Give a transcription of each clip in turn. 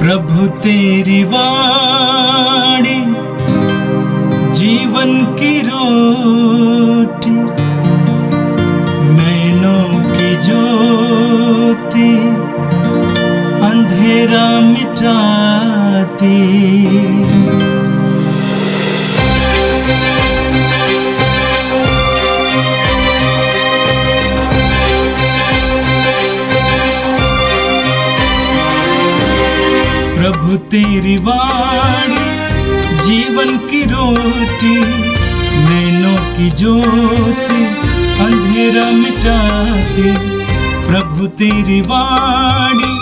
प्रभु तेरी वाणी जीवन की रोटी, नैनों की ज्योति अंधेरा मिटाती। प्रभु तेरी वाणी जीवन की रोटी, नैनों की ज्योति अंधेरा मिटाती। प्रभु तेरी वाणी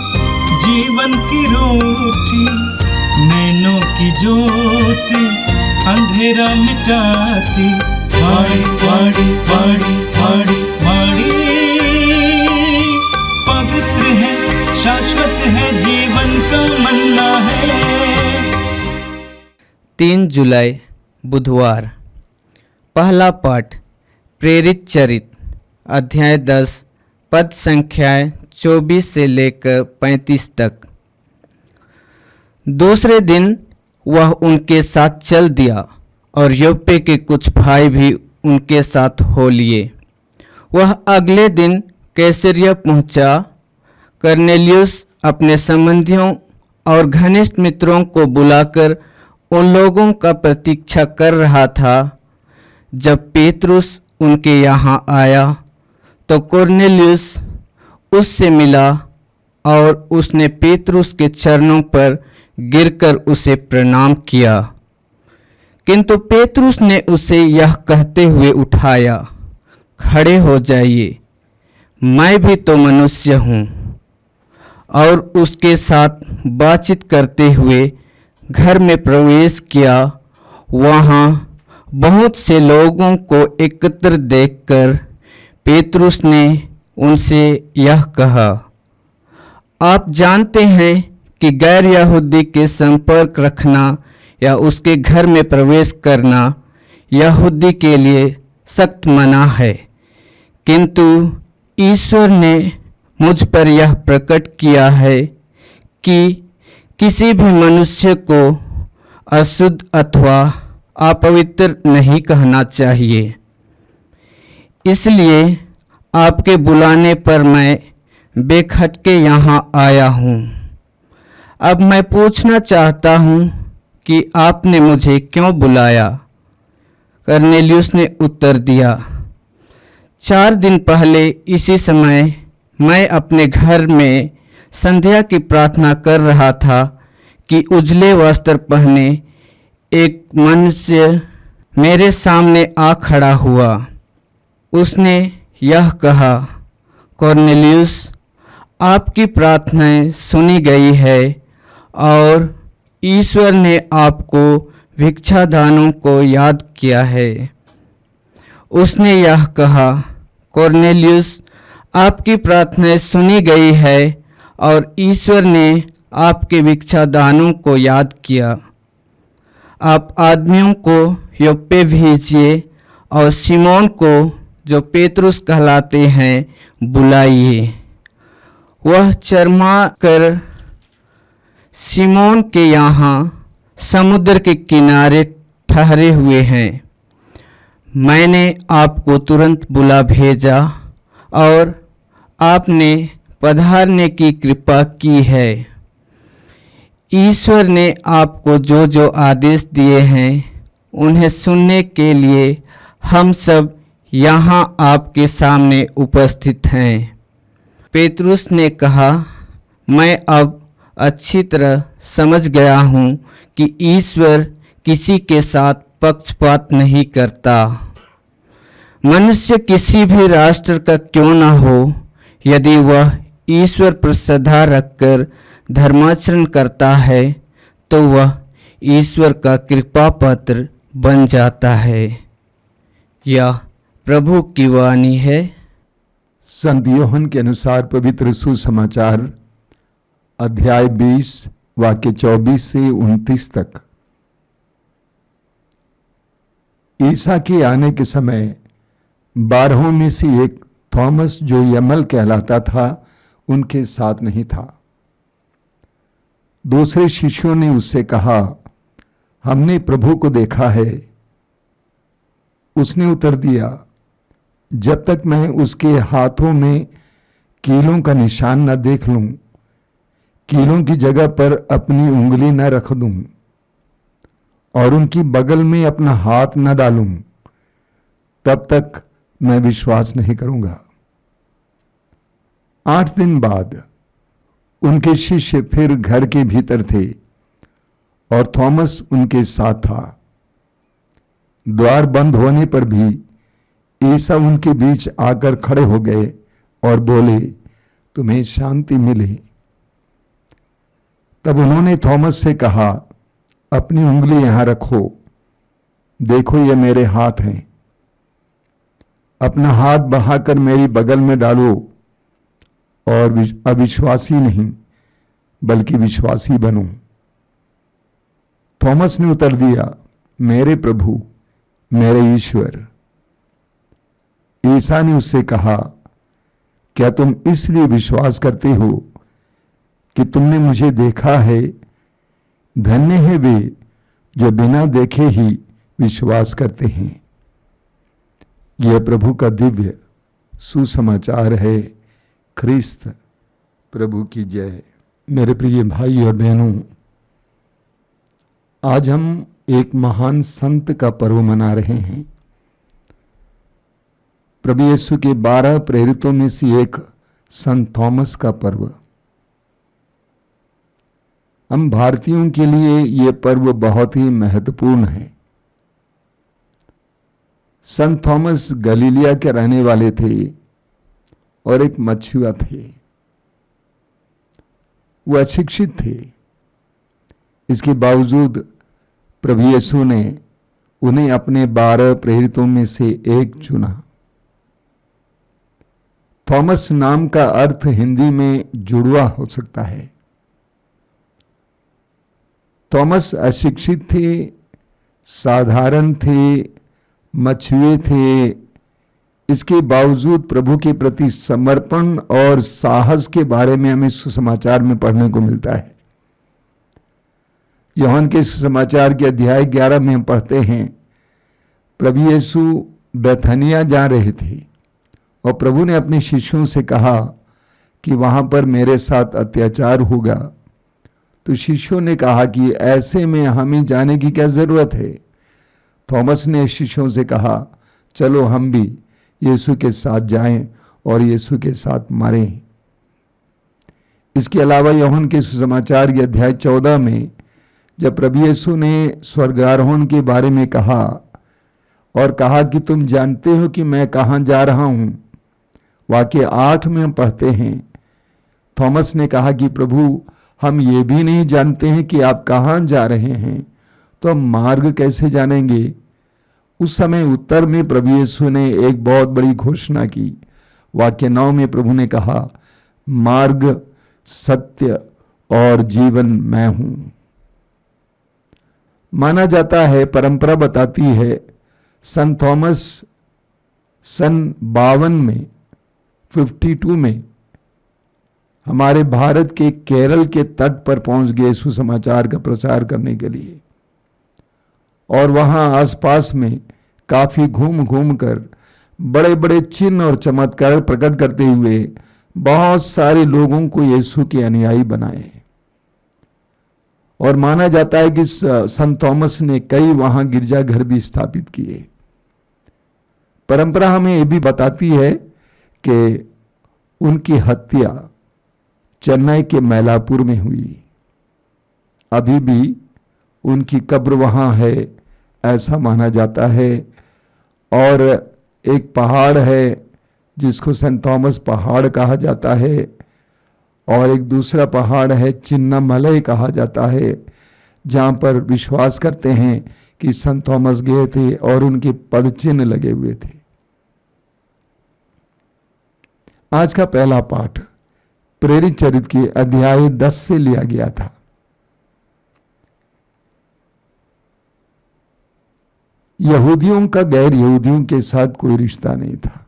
जीवन की रोटी, नैनों की ज्योति अंधेरा मिटाती। वाणी वाणी वाणी वाणी वाणी पवित्र है, शाश्वत है, जीवन का मन्ना है। 3 जुलाई बुधवार। पहला पाठ प्रेरित चरित अध्याय 10 पद संख्याएं 24 से लेकर 35 तक। दूसरे दिन वह उनके साथ चल दिया और योप्पे के कुछ भाई भी उनके साथ हो लिए। वह अगले दिन कैसरिया पहुंचा। कर्नेलियुस अपने संबंधियों और घनिष्ठ मित्रों को बुलाकर उन लोगों का प्रतीक्षा कर रहा था। जब पेतरुस उनके यहाँ आया तो कुरनेलियुस उससे मिला और उसने पेतरुस के चरणों पर गिरकर उसे प्रणाम किया। किंतु पेतरुस ने उसे यह कहते हुए उठाया, खड़े हो जाइए, मैं भी तो मनुष्य हूँ। और उसके साथ बातचीत करते हुए घर में प्रवेश किया। वहाँ बहुत से लोगों को एकत्र देखकर पेतरुस ने उनसे यह कहा, आप जानते हैं कि गैर यहूदी के संपर्क रखना या उसके घर में प्रवेश करना यहूदी के लिए सख्त मना है, किंतु ईश्वर ने मुझ पर यह प्रकट किया है कि किसी भी मनुष्य को अशुद्ध अथवा अपवित्र नहीं कहना चाहिए। इसलिए आपके बुलाने पर मैं बेखटके यहाँ आया हूँ। अब मैं पूछना चाहता हूँ कि आपने मुझे क्यों बुलाया? कर्नेलियुस ने उत्तर दिया, 4 दिन पहले इसी समय मैं अपने घर में संध्या की प्रार्थना कर रहा था कि उजले वस्त्र पहने एक मनुष्य मेरे सामने आ खड़ा हुआ। उसने यह कहा, कुरनेलियुस, आपकी प्रार्थनाएं सुनी गई है और ईश्वर ने आपको भिक्षादानों को याद किया है। उसने यह कहा, कुरनेलियुस, आपकी प्रार्थनाएं सुनी गई है और ईश्वर ने आपके भिक्षादानों को याद किया। आप आदमियों को योप्पे भेजिए और सिमोन को, जो पेतरुस कहलाते हैं, बुलाइए। वह चरमा कर सिमोन के यहाँ समुद्र के किनारे ठहरे हुए हैं। मैंने आपको तुरंत बुला भेजा और आपने पधारने की कृपा की है। ईश्वर ने आपको जो जो आदेश दिए हैं उन्हें सुनने के लिए हम सब यहाँ आपके सामने उपस्थित हैं। पेतरुस ने कहा, मैं अब अच्छी तरह समझ गया हूँ कि ईश्वर किसी के साथ पक्षपात नहीं करता। मनुष्य किसी भी राष्ट्र का क्यों न हो, यदि वह ईश्वर पर श्रद्धा रखकर धर्माचरण करता है तो वह ईश्वर का कृपा पात्र बन जाता है। यह प्रभु की वाणी है। संत यूहन्ना के अनुसार पवित्र सुसमाचार अध्याय 20 वाक्य 24 से 29 तक। ईसा के आने के समय 12 में से एक थॉमस, जो यमल कहलाता था, उनके साथ नहीं था। दूसरे शिष्यों ने उससे कहा, हमने प्रभु को देखा है। उसने उत्तर दिया, जब तक मैं उसके हाथों में कीलों का निशान न देख लूं, कीलों की जगह पर अपनी उंगली न रख दूं और उनकी बगल में अपना हाथ न डालूं, तब तक मैं विश्वास नहीं करूंगा। 8 दिन बाद उनके शिष्य फिर घर के भीतर थे और थॉमस उनके साथ था। द्वार बंद होने पर भी ईसा उनके बीच आकर खड़े हो गए और बोले, तुम्हें शांति मिले। तब उन्होंने थॉमस से कहा, अपनी उंगली यहां रखो, देखो ये मेरे हाथ हैं। अपना हाथ बढ़ाकर मेरी बगल में डालो और अविश्वासी नहीं बल्कि विश्वासी बनो। थॉमस ने उत्तर दिया, मेरे प्रभु, मेरे ईश्वर। ईसा ने उससे कहा, क्या तुम इसलिए विश्वास करते हो कि तुमने मुझे देखा है? धन्य है वे जो बिना देखे ही विश्वास करते हैं। यह प्रभु का दिव्य सुसमाचार है। ख्रिस्त प्रभु की जय। मेरे प्रिय भाई और बहनों, आज हम एक महान संत का पर्व मना रहे हैं। प्रभु यीशु के 12 प्रेरितों में से एक संत थॉमस का पर्व। हम भारतीयों के लिए यह पर्व बहुत ही महत्वपूर्ण है। संत थॉमस गलीलिया के रहने वाले थे और एक मछुआ थे। वो अशिक्षित थे। इसके बावजूद प्रभु यीशु ने उन्हें अपने 12 प्रेरितों में से एक चुना। थॉमस नाम का अर्थ हिंदी में जुड़वा हो सकता है। थॉमस अशिक्षित थे, साधारण थे, मछुए थे। इसके बावजूद प्रभु के प्रति समर्पण और साहस के बारे में हमें सुसमाचार में पढ़ने को मिलता है। यूहन्ना के सुसमाचार के अध्याय 11 में हम पढ़ते हैं, प्रभु यीशु बैथनिया जा रहे थे और प्रभु ने अपने शिष्यों से कहा कि वहां पर मेरे साथ अत्याचार होगा। तो शिष्यों ने कहा कि ऐसे में हमें जाने की क्या जरूरत है। थॉमस ने शिष्यों से कहा, चलो हम भी यीशु के साथ जाएं और यीशु के साथ मरें। इसके अलावा यूहन्ना के सुसमाचार के अध्याय 14 में जब प्रभु यीशु ने स्वर्गारोहण के बारे में कहा और कहा कि तुम जानते हो कि मैं कहां जा रहा हूं, वाक्य 8 में हम पढ़ते हैं, थॉमस ने कहा कि प्रभु, हम ये भी नहीं जानते हैं कि आप कहां जा रहे हैं, तो हम मार्ग कैसे जानेंगे। उस समय उत्तर में प्रभु यीशु ने एक बहुत बड़ी घोषणा की। वाक्य 9 में प्रभु ने कहा, मार्ग, सत्य और जीवन मैं हूं। माना जाता है, परंपरा बताती है, संत थॉमस सन 52 में 52 में हमारे भारत के केरल के तट पर पहुंच गए सुसमाचार का प्रचार करने के लिए। और वहां आसपास में काफी घूम घूम कर बड़े बड़े चिन्ह और चमत्कार प्रकट करते हुए बहुत सारे लोगों को यीशु के अनुयायी बनाए। और माना जाता है कि संत थॉमस ने कई वहां गिरजाघर भी स्थापित किए। परंपरा हमें यह भी बताती है कि उनकी हत्या चेन्नई के मैलापुर में हुई। अभी भी उनकी कब्र वहां है, ऐसा माना जाता है। और एक पहाड़ है जिसको सेंट थॉमस पहाड़ कहा जाता है, और एक दूसरा पहाड़ है चिन्नामलई कहा जाता है, जहां पर विश्वास करते हैं कि संत थॉमस गए थे और उनके पद चिन्ह लगे हुए थे। आज का पहला पाठ प्रेरित चरित्र के अध्याय 10 से लिया गया था। यहूदियों का गैर यहूदियों के साथ कोई रिश्ता नहीं था।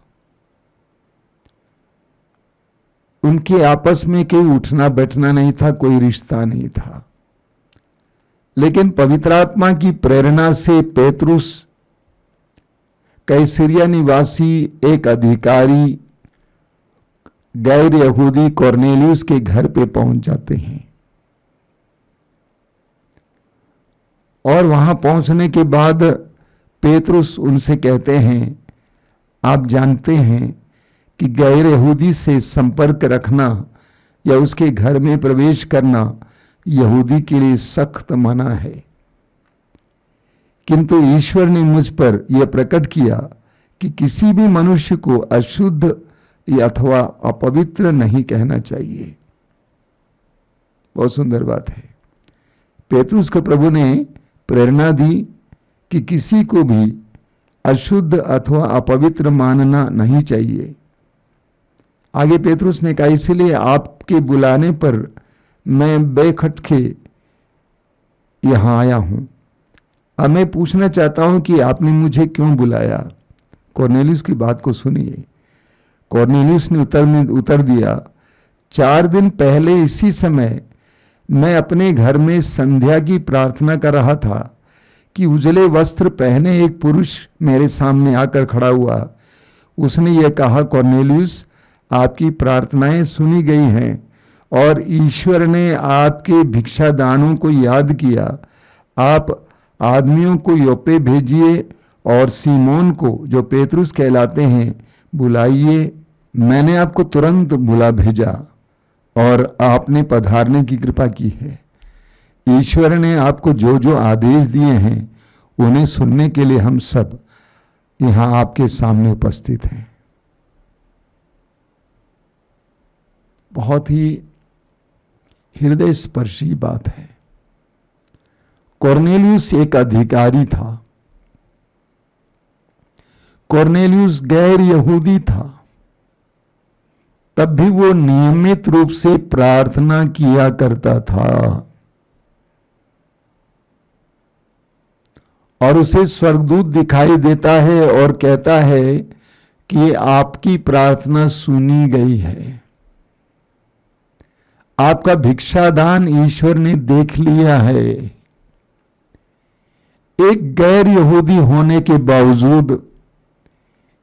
उनके आपस में कोई उठना बैठना नहीं था, कोई रिश्ता नहीं था। लेकिन पवित्र आत्मा की प्रेरणा से पेतरुस कैसरिया निवासी एक अधिकारी गैर यहूदी कॉर्नेलियुस के घर पे पहुंच जाते हैं। और वहां पहुंचने के बाद पेतरुस उनसे कहते हैं, आप जानते हैं कि गैर यहूदी से संपर्क रखना या उसके घर में प्रवेश करना यहूदी के लिए सख्त मना है, किंतु ईश्वर ने मुझ पर यह प्रकट किया कि किसी भी मनुष्य को अशुद्ध या अथवा अपवित्र नहीं कहना चाहिए। बहुत सुंदर बात है। पेतरुस को प्रभु ने प्रेरणा दी कि किसी को भी अशुद्ध अथवा अपवित्र मानना नहीं चाहिए। आगे पेतरुस ने कहा, इसलिए आपके बुलाने पर मैं बेखटके यहां आया हूं। अब मैं पूछना चाहता हूं कि आपने मुझे क्यों बुलाया। कॉर्नेलियुस की बात को सुनिए। कॉर्नेलियुस ने उत्तर दिया, 4 दिन पहले इसी समय मैं अपने घर में संध्या की प्रार्थना कर रहा था कि उजले वस्त्र पहने एक पुरुष मेरे सामने आकर खड़ा हुआ। उसने ये कहा, कॉर्नेलियुस, आपकी प्रार्थनाएं सुनी गई हैं और ईश्वर ने आपके भिक्षादानों को याद किया। आप आदमियों को योप्पे भेजिए और सीमोन को, जो पेतरुस कहलाते हैं, बुलाइए। मैंने आपको तुरंत बुला भेजा और आपने पधारने की कृपा की है। ईश्वर ने आपको जो जो आदेश दिए हैं उन्हें सुनने के लिए हम सब यहां आपके सामने उपस्थित हैं। बहुत ही हृदय स्पर्शी बात है। कॉर्नेलियुस एक अधिकारी था। कॉर्नेलियुस गैर यहूदी था, तब भी वो नियमित रूप से प्रार्थना किया करता था और उसे स्वर्गदूत दिखाई देता है और कहता है कि आपकी प्रार्थना सुनी गई है, आपका भिक्षादान ईश्वर ने देख लिया है। एक गैर यहूदी होने के बावजूद,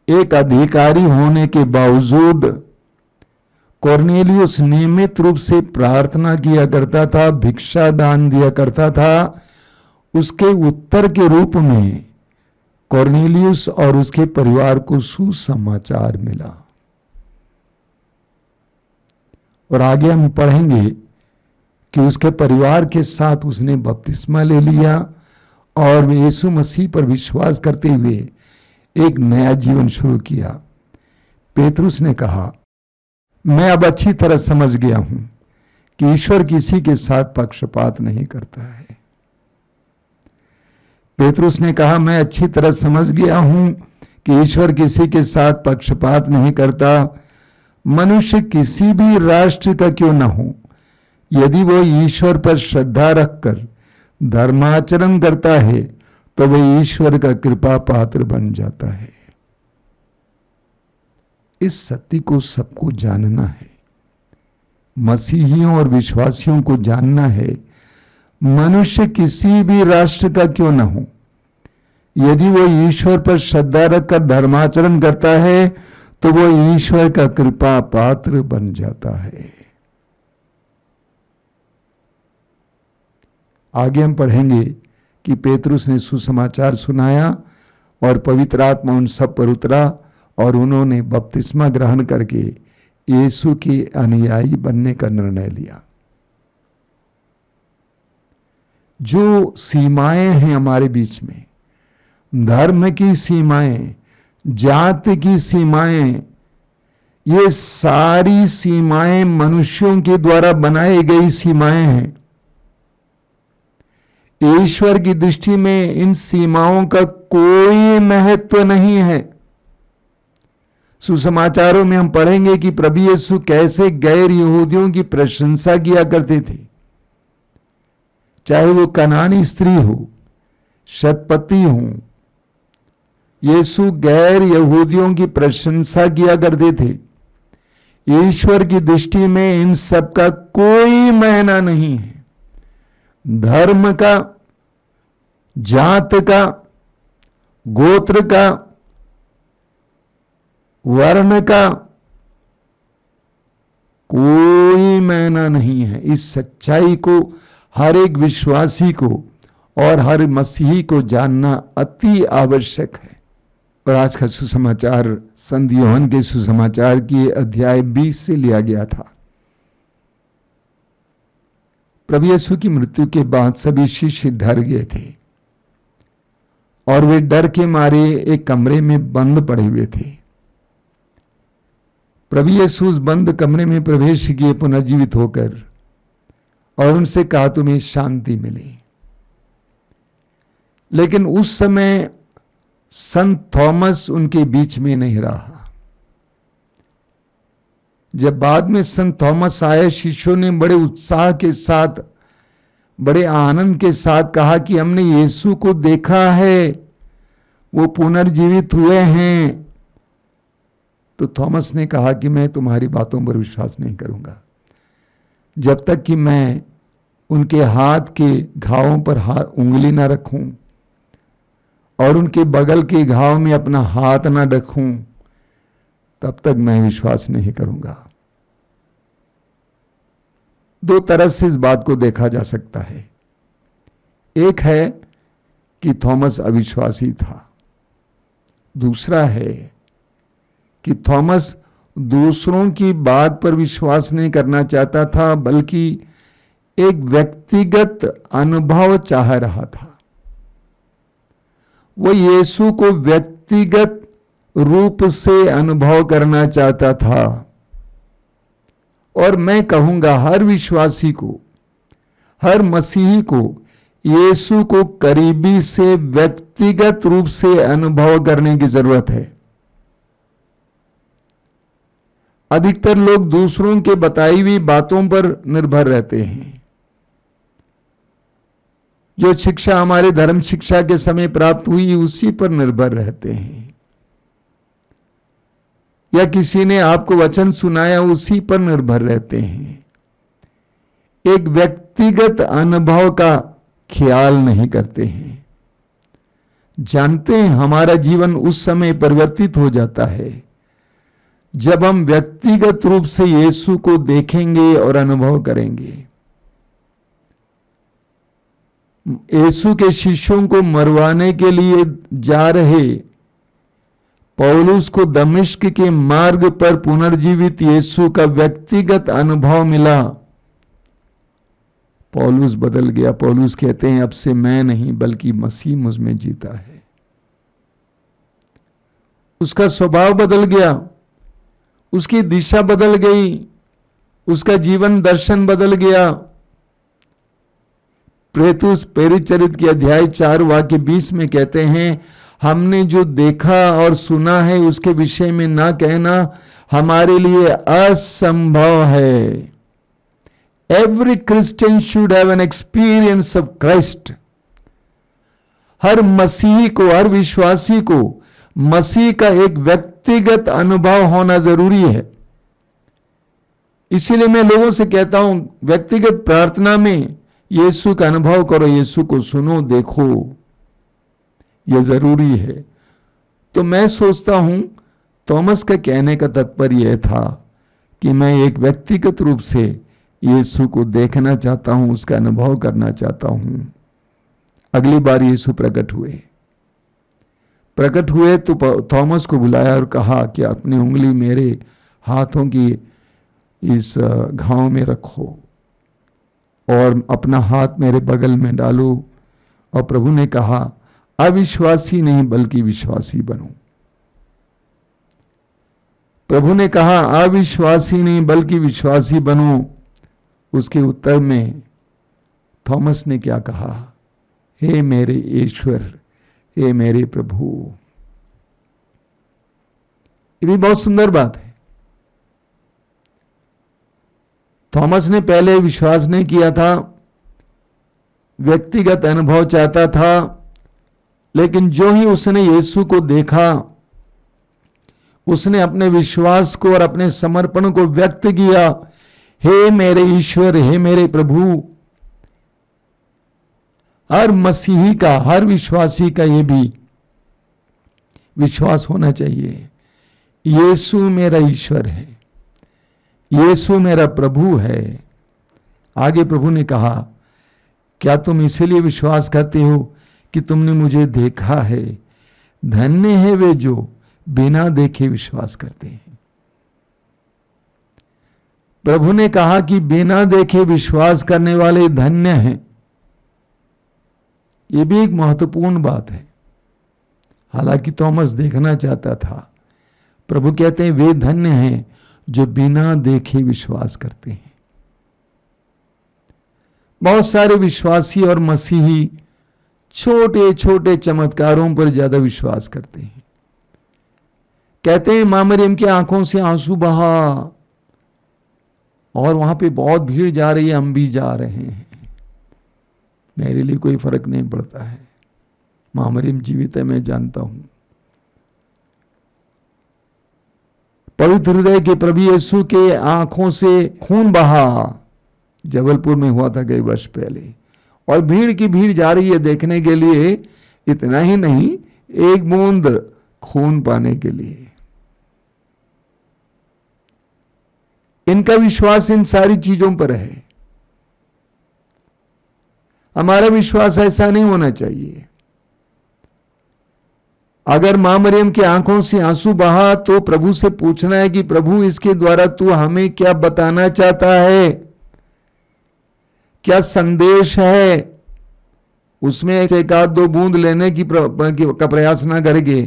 एक अधिकारी होने के बावजूद कॉर्नेलियुस नियमित रूप से प्रार्थना किया करता था, भिक्षा दान दिया करता था। उसके उत्तर के रूप में कॉर्नेलियुस और उसके परिवार को सुसमाचार मिला। और आगे हम पढ़ेंगे कि उसके परिवार के साथ उसने बपतिस्मा ले लिया और यीशु मसीह पर विश्वास करते हुए एक नया जीवन शुरू किया। पेतरुस ने कहा, मैं अब अच्छी तरह समझ गया हूं कि ईश्वर किसी के साथ पक्षपात नहीं करता है। पेतरुस ने कहा, मैं अच्छी तरह समझ गया हूं कि ईश्वर किसी के साथ पक्षपात नहीं करता। मनुष्य किसी भी राष्ट्र का क्यों न हो, यदि वो ईश्वर पर श्रद्धा रखकर धर्माचरण करता है तो वह ईश्वर का कृपा पात्र बन जाता है। इस सत्य को सबको जानना है, मसीहियों और विश्वासियों को जानना है। मनुष्य किसी भी राष्ट्र का क्यों न हो, यदि वो ईश्वर पर श्रद्धा रखकर धर्माचरण करता है तो वो ईश्वर का कृपा पात्र बन जाता है। आगे हम पढ़ेंगे कि पेतरुस ने सुसमाचार सुनाया और पवित्र आत्मा उन सब पर उतरा और उन्होंने बपतिस्मा ग्रहण करके यीशु के अनुयायी बनने का निर्णय लिया। जो सीमाएं हैं हमारे बीच में, धर्म की सीमाएं, जाति की सीमाएं, ये सारी सीमाएं मनुष्यों के द्वारा बनाई गई सीमाएं हैं। ईश्वर की दृष्टि में इन सीमाओं का कोई महत्व नहीं है। सुसमाचारों में हम पढ़ेंगे कि प्रभु यीशु कैसे गैर यहूदियों की प्रशंसा किया करते थे, चाहे वो कनानी स्त्री हो, शतपति हो। यीशु गैर यहूदियों की प्रशंसा किया करते थे। ईश्वर की दृष्टि में इन सब का कोई मायना नहीं है। धर्म का, जात का, गोत्र का, वर्ण का कोई मायना नहीं है। इस सच्चाई को हर एक विश्वासी को और हर मसीही को जानना अति आवश्यक है। और आज का सुसमाचार संत यूहन्ना के सुसमाचार की अध्याय 20 से लिया गया था। प्रभु यीशु की मृत्यु के बाद सभी शिष्य डर गए थे और वे डर के मारे एक कमरे में बंद पड़े हुए थे। प्रभु यीशु उस बंद कमरे में प्रवेश किए पुनर्जीवित होकर और उनसे कहा तुम्हें शांति मिली। लेकिन उस समय संत थॉमस उनके बीच में नहीं रहा। जब बाद में संत थॉमस आए, शिष्यों ने बड़े उत्साह के साथ, बड़े आनंद के साथ कहा कि हमने यीशु को देखा है, वो पुनर्जीवित हुए हैं। तो थॉमस ने कहा कि मैं तुम्हारी बातों पर विश्वास नहीं करूंगा जब तक कि मैं उनके हाथ के घावों पर उंगली ना रखूं और उनके बगल के घाव में अपना हाथ ना रखूं, तब तक मैं विश्वास नहीं करूंगा। दो तरह से इस बात को देखा जा सकता है। एक है कि थॉमस अविश्वासी था, दूसरा है कि थॉमस दूसरों की बात पर विश्वास नहीं करना चाहता था, बल्कि एक व्यक्तिगत अनुभव चाह रहा था। वो यीशु को व्यक्तिगत रूप से अनुभव करना चाहता था। और मैं कहूंगा हर विश्वासी को, हर मसीही को यीशु को करीबी से व्यक्तिगत रूप से अनुभव करने की जरूरत है। अधिकतर लोग दूसरों के बताई हुई बातों पर निर्भर रहते हैं। जो शिक्षा हमारे धर्म शिक्षा के समय प्राप्त हुई उसी पर निर्भर रहते हैं, या किसी ने आपको वचन सुनाया उसी पर निर्भर रहते हैं। एक व्यक्तिगत अनुभव का ख्याल नहीं करते हैं। जानते हैं हमारा जीवन उस समय परिवर्तित हो जाता है जब हम व्यक्तिगत रूप से यीशु को देखेंगे और अनुभव करेंगे। यीशु के शिष्यों को मरवाने के लिए जा रहे पौलुस को दमिश्क के मार्ग पर पुनर्जीवित यीशु का व्यक्तिगत अनुभव मिला। पौलुस बदल गया। पौलुस कहते हैं अब से मैं नहीं बल्कि मसीह मुझ में जीता है। उसका स्वभाव बदल गया, उसकी दिशा बदल गई, उसका जीवन दर्शन बदल गया। प्रेतुस पेरिचरित के अध्याय 4 वाक्य 20 में कहते हैं हमने जो देखा और सुना है उसके विषय में ना कहना हमारे लिए असंभव है। Every Christian should have an experience of Christ. हर मसीही को, हर विश्वासी को मसीह का एक व्यक्तिगत अनुभव होना जरूरी है। इसीलिए मैं लोगों से कहता हूं व्यक्तिगत प्रार्थना में यीशु का अनुभव करो, यीशु को सुनो, देखो, यह जरूरी है। तो मैं सोचता हूं थॉमस का कहने का तात्पर्य यह था कि मैं एक व्यक्तिगत रूप से यीशु को देखना चाहता हूं, उसका अनुभव करना चाहता हूं। अगली बार यीशु प्रकट हुए तो थॉमस को बुलाया और कहा कि अपनी उंगली मेरे हाथों की इस घाव में रखो और अपना हाथ मेरे बगल में डालो। और प्रभु ने कहा अविश्वासी नहीं बल्कि विश्वासी बनो। प्रभु ने कहा अविश्वासी नहीं बल्कि विश्वासी बनो। उसके उत्तर में थॉमस ने क्या कहा? हे मेरे ईश्वर, हे मेरे प्रभु। ये भी बहुत सुंदर बात है। थॉमस ने पहले विश्वास नहीं किया था, व्यक्तिगत अनुभव चाहता था, लेकिन जो ही उसने यीशु को देखा, उसने अपने विश्वास को और अपने समर्पण को व्यक्त किया। हे मेरे ईश्वर, हे मेरे प्रभु। हर मसीही का, हर विश्वासी का ये भी विश्वास होना चाहिए, यीशु मेरा ईश्वर है, यीशु मेरा प्रभु है। आगे प्रभु ने कहा, क्या तुम इसीलिए विश्वास करते हो कि तुमने मुझे देखा है? धन्य है वे जो बिना देखे विश्वास करते हैं। प्रभु ने कहा कि बिना देखे विश्वास करने वाले धन्य हैं। यह भी एक महत्वपूर्ण बात है। हालांकि थॉमस देखना चाहता था, प्रभु कहते हैं वे धन्य हैं जो बिना देखे विश्वास करते हैं। बहुत सारे विश्वासी और मसीही छोटे छोटे चमत्कारों पर ज्यादा विश्वास करते हैं। कहते हैं मां मरियम की आंखों से आंसू बहा और वहां पे बहुत भीड़ जा रही है, हम भी जा रहे हैं, मेरे लिए कोई फर्क नहीं पड़ता है, मां मरियम जीवित है, मैं जानता हूं। पवित्र हृदय के प्रभु यीशु के आंखों से खून बहा, जबलपुर में हुआ था कई वर्ष पहले, और भीड़ की भीड़ जा रही है देखने के लिए। इतना ही नहीं, एक बूंद खून पाने के लिए। इनका विश्वास इन सारी चीजों पर है। हमारा विश्वास ऐसा नहीं होना चाहिए। अगर मां मरियम की आंखों से आंसू बहा तो प्रभु से पूछना है कि प्रभु इसके द्वारा तू हमें क्या बताना चाहता है, क्या संदेश है। उसमें एक आध दो बूंद लेने का प्रयास ना करेंगे,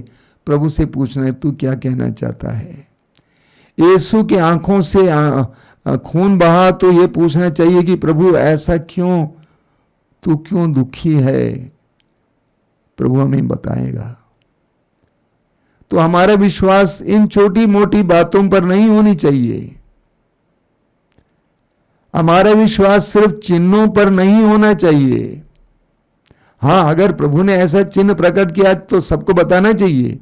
प्रभु से पूछना है तू क्या कहना चाहता है। यीशु की आंखों से खून बहा तो यह पूछना चाहिए कि प्रभु ऐसा क्यों, तू क्यों दुखी है। प्रभु हमें बताएगा। तो हमारा विश्वास इन छोटी मोटी बातों पर नहीं होनी चाहिए। हमारा विश्वास सिर्फ चिन्हों पर नहीं होना चाहिए। हां, अगर प्रभु ने ऐसा चिन्ह प्रकट किया तो सबको बताना चाहिए,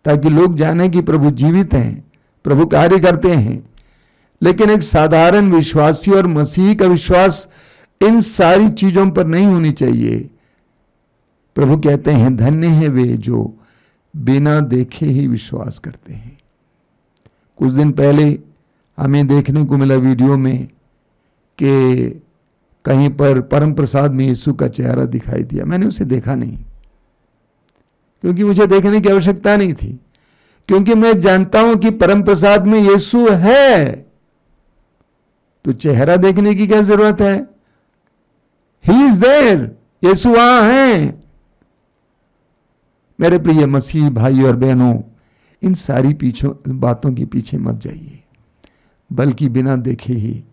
ताकि लोग जाने कि प्रभु जीवित हैं, प्रभु कार्य करते हैं। लेकिन एक साधारण विश्वासी और मसीही का विश्वास इन सारी चीजों पर नहीं होनी चाहिए। प्रभु कहते हैं धन्य है वे जो बिना देखे ही विश्वास करते हैं। कुछ दिन पहले हमें देखने को मिला वीडियो में कि कहीं पर परम प्रसाद में यीशु का चेहरा दिखाई दिया। मैंने उसे देखा नहीं, क्योंकि मुझे देखने की आवश्यकता नहीं थी, क्योंकि मैं जानता हूं कि परम प्रसाद में यीशु है। तो चेहरा देखने की क्या जरूरत है? ही इज देयर, यीशु वहां है। मेरे प्रिय मसीह भाई और बहनों, इन सारी बातों के पीछे मत जाइए, बल्कि बिना देखे ही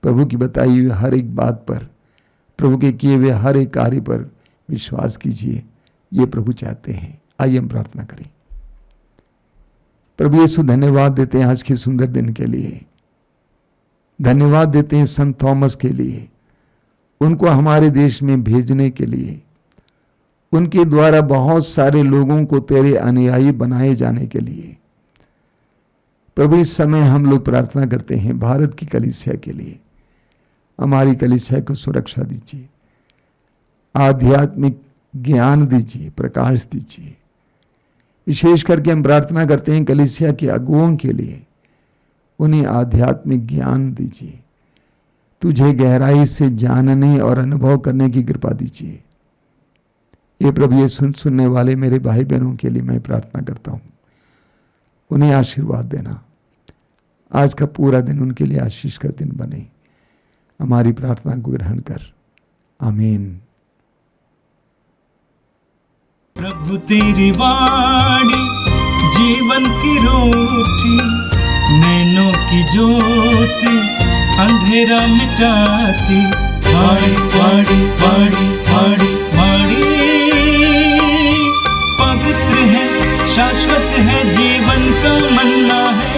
प्रभु की बताई हुई हर एक बात पर, प्रभु के किए हुए हर एक कार्य पर विश्वास कीजिए। ये प्रभु चाहते हैं। आइए हम प्रार्थना करें। प्रभु यीशु, धन्यवाद देते हैं आज के सुंदर दिन के लिए। धन्यवाद देते हैं संत थॉमस के लिए, उनको हमारे देश में भेजने के लिए, उनके द्वारा बहुत सारे लोगों को तेरे अनुयायी बनाए जाने के लिए। प्रभु इस समय हम लोग प्रार्थना करते हैं भारत की कलीसिया के लिए। हमारी कलीसिया को सुरक्षा दीजिए, आध्यात्मिक ज्ञान दीजिए, प्रकाश दीजिए। विशेष करके हम प्रार्थना करते हैं कलीसिया के अगुओं के लिए, उन्हें आध्यात्मिक ज्ञान दीजिए, तुझे गहराई से जानने और अनुभव करने की कृपा दीजिए। ये प्रभु ये सुनने वाले मेरे भाई बहनों के लिए मैं प्रार्थना करता हूँ, उन्हें आशीर्वाद देना। आज का पूरा दिन उनके लिए आशीष का दिन बने। हमारी प्रार्थना को ग्रहण कर, आमीन। प्रभु तेरी वाणी जीवन की रोटी, नैनों की ज्योति अंधेरा मिटाती। वाणी वाणी वाणी वाणी वाणी पवित्र है, शाश्वत है, जीवन का मन्ना है।